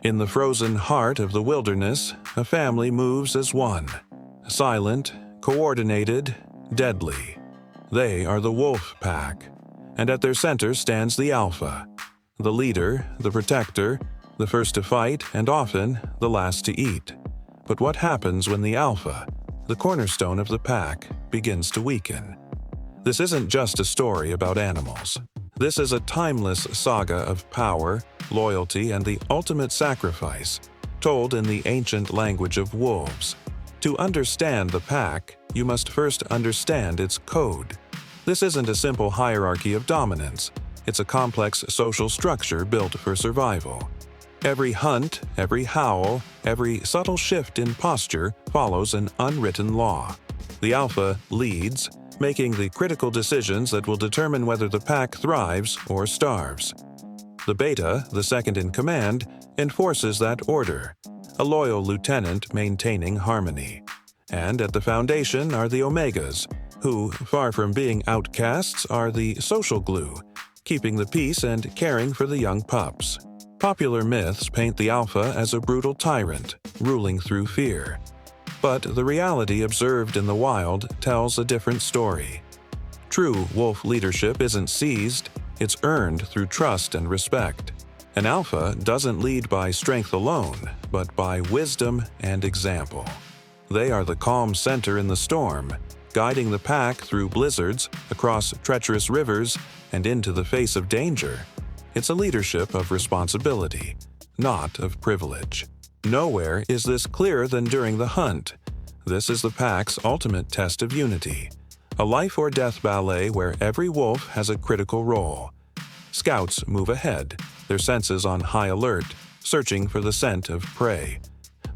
In the frozen heart of the wilderness, a family moves as one. Silent, coordinated, deadly. They are the wolf pack, and at their center stands the alpha, the leader, the protector, the first to fight, and often the last to eat. But what happens when the alpha, the cornerstone of the pack, begins to weaken? This isn't just a story about animals. This is a timeless saga of power, loyalty, and the ultimate sacrifice, told in the ancient language of wolves. To understand the pack, you must first understand its code. This isn't a simple hierarchy of dominance. It's a complex social structure built for survival. Every hunt, every howl, every subtle shift in posture follows an unwritten law. The alpha leads, making the critical decisions that will determine whether the pack thrives or starves. The beta, the second in command, enforces that order, a loyal lieutenant maintaining harmony. And at the foundation are the omegas, who, far from being outcasts, are the social glue, keeping the peace and caring for the young pups. Popular myths paint the alpha as a brutal tyrant, ruling through fear. But the reality observed in the wild tells a different story. True wolf leadership isn't seized, it's earned through trust and respect. An alpha doesn't lead by strength alone, but by wisdom and example. They are the calm center in the storm, guiding the pack through blizzards, across treacherous rivers, and into the face of danger. It's a leadership of responsibility, not of privilege. Nowhere is this clearer than during the hunt. This is the pack's ultimate test of unity, a life-or-death ballet where every wolf has a critical role. Scouts move ahead, their senses on high alert, searching for the scent of prey.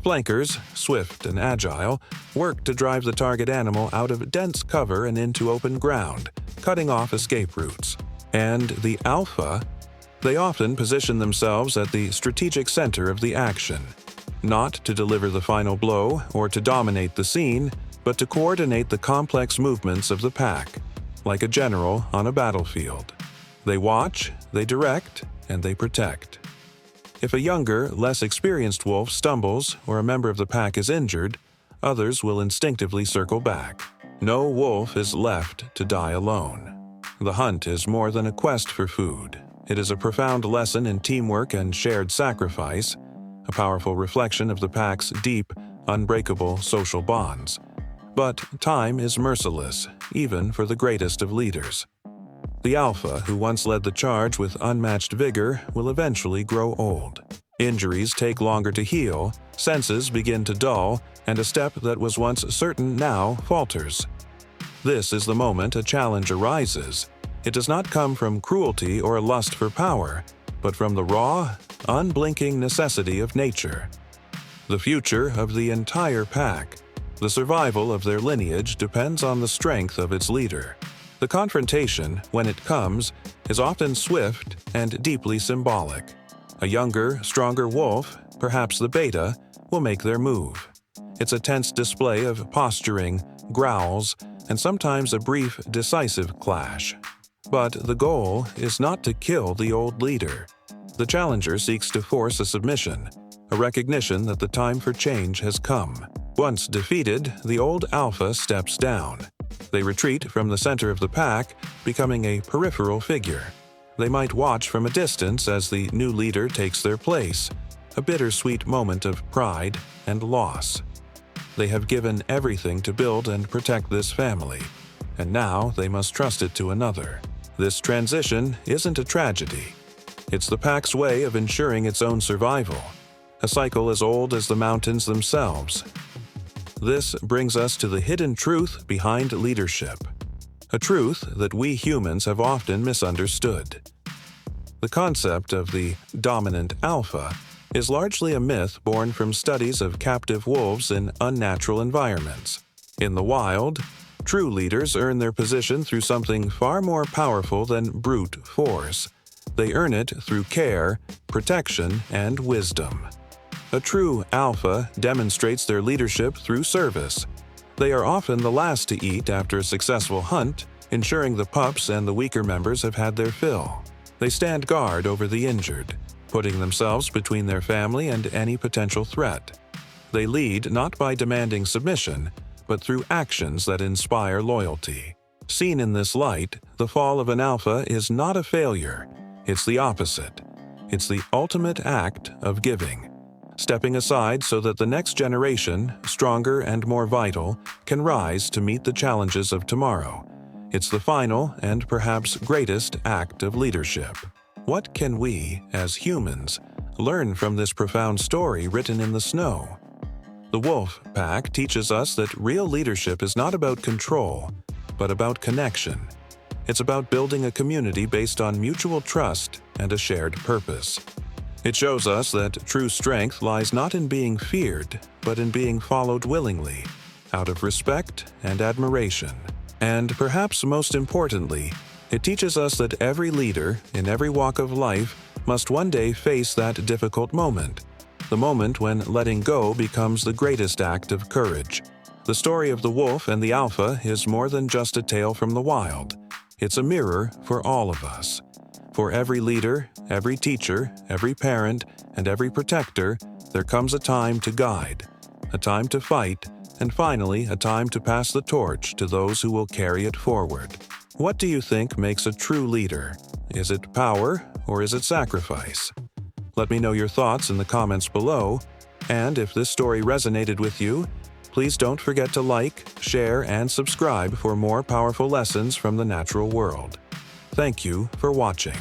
Flankers, swift and agile, work to drive the target animal out of dense cover and into open ground, cutting off escape routes. And the alpha, they often position themselves at the strategic center of the action, not to deliver the final blow or to dominate the scene, but to coordinate the complex movements of the pack, like a general on a battlefield. They watch, they direct, and they protect. If a younger, less experienced wolf stumbles or a member of the pack is injured, others will instinctively circle back. No wolf is left to die alone. The hunt is more than a quest for food. It is a profound lesson in teamwork and shared sacrifice, a powerful reflection of the pack's deep, unbreakable social bonds. But time is merciless, even for the greatest of leaders. The alpha, who once led the charge with unmatched vigor, will eventually grow old. Injuries take longer to heal, senses begin to dull, and a step that was once certain now falters. This is the moment a challenge arises. It does not come from cruelty or a lust for power, but from the raw, unblinking necessity of nature. The future of the entire pack, the survival of their lineage, depends on the strength of its leader. The confrontation, when it comes, is often swift and deeply symbolic. A younger, stronger wolf, perhaps the beta, will make their move. It's a tense display of posturing, growls, and sometimes a brief, decisive clash. But the goal is not to kill the old leader. The challenger seeks to force a submission, a recognition that the time for change has come. Once defeated, the old alpha steps down. They retreat from the center of the pack, becoming a peripheral figure. They might watch from a distance as the new leader takes their place, a bittersweet moment of pride and loss. They have given everything to build and protect this family, and now they must trust it to another. This transition isn't a tragedy. It's the pack's way of ensuring its own survival, a cycle as old as the mountains themselves. This brings us to the hidden truth behind leadership, a truth that we humans have often misunderstood. The concept of the dominant alpha is largely a myth born from studies of captive wolves in unnatural environments. In the wild, true leaders earn their position through something far more powerful than brute force. They earn it through care, protection, and wisdom. A true alpha demonstrates their leadership through service. They are often the last to eat after a successful hunt, ensuring the pups and the weaker members have had their fill. They stand guard over the injured, putting themselves between their family and any potential threat. They lead not by demanding submission, but through actions that inspire loyalty. Seen in this light, the fall of an alpha is not a failure. It's the opposite. It's the ultimate act of giving, stepping aside so that the next generation, stronger and more vital, can rise to meet the challenges of tomorrow. It's the final and perhaps greatest act of leadership. What can we, as humans, learn from this profound story written in the snow? The Wolf Pack teaches us that real leadership is not about control, but about connection. It's about building a community based on mutual trust and a shared purpose. It shows us that true strength lies not in being feared, but in being followed willingly, out of respect and admiration. And perhaps most importantly, it teaches us that every leader, in every walk of life, must one day face that difficult moment, the moment when letting go becomes the greatest act of courage. The story of the wolf and the alpha is more than just a tale from the wild. It's a mirror for all of us. For every leader, every teacher, every parent, and every protector, there comes a time to guide, a time to fight, and finally a time to pass the torch to those who will carry it forward. What do you think makes a true leader? Is it power or is it sacrifice? Let me know your thoughts in the comments below, and if this story resonated with you, please don't forget to like, share, and subscribe for more powerful lessons from the natural world. Thank you for watching.